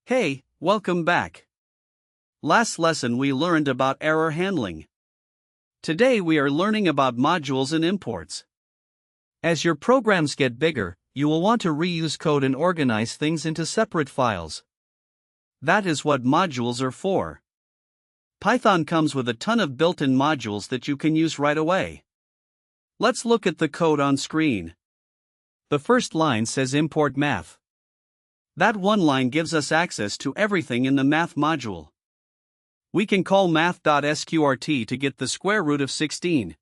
Hey, welcome back. Last lesson we learned about error handling. Today we are learning about modules and imports. As your programs get bigger, you will want to reuse code and organize things into separate files. That is what modules are for. Python comes with a ton of built-in modules that you can use right away. Let's look at the code on screen. The first line says import math. That one line gives us access to everything in the math module. We can call math.sqrt to get the square root of 16.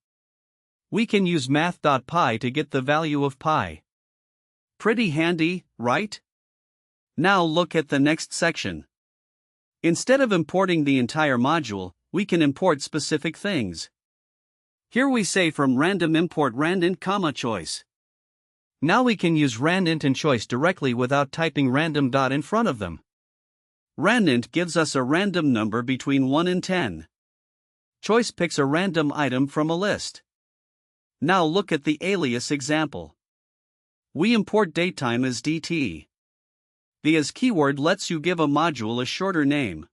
We can use math.py to get the value of pi. Pretty handy, right? Now look at the next section. Instead of importing the entire module, we can import specific things. Here we say from random import randint, choice. Now we can use randint and choice directly without typing random dot in front of them. Randint gives us a random number between 1 and 10. Choice picks a random item from a list. Now look at the alias example. We import datetime as dt. The as keyword lets you give a module a shorter name.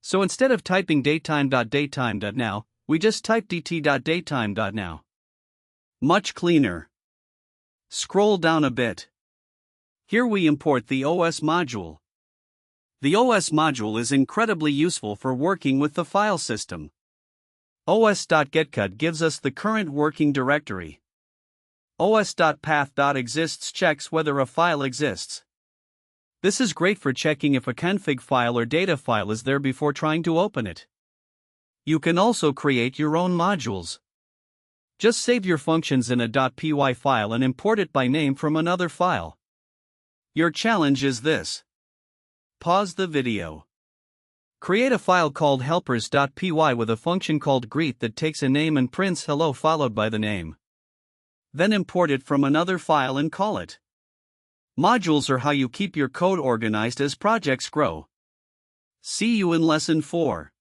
So instead of typing datetime.datetime.now, we just type dt.datetime.now. Much cleaner. Scroll down a bit. Here we import the OS module. The OS module is incredibly useful for working with the file system. os.getcut gives us the current working directory. os.path.exists checks whether a file exists. This is great for checking if a config file or data file is there before trying to open it. You can also create your own modules. Just save your functions in a .py file and import it by name from another file. Your challenge is this. Pause the video. Create a file called helpers.py with a function called greet that takes a name and prints hello followed by the name. Then import it from another file and call it. Modules are how you keep your code organized as projects grow. See you in lesson 4.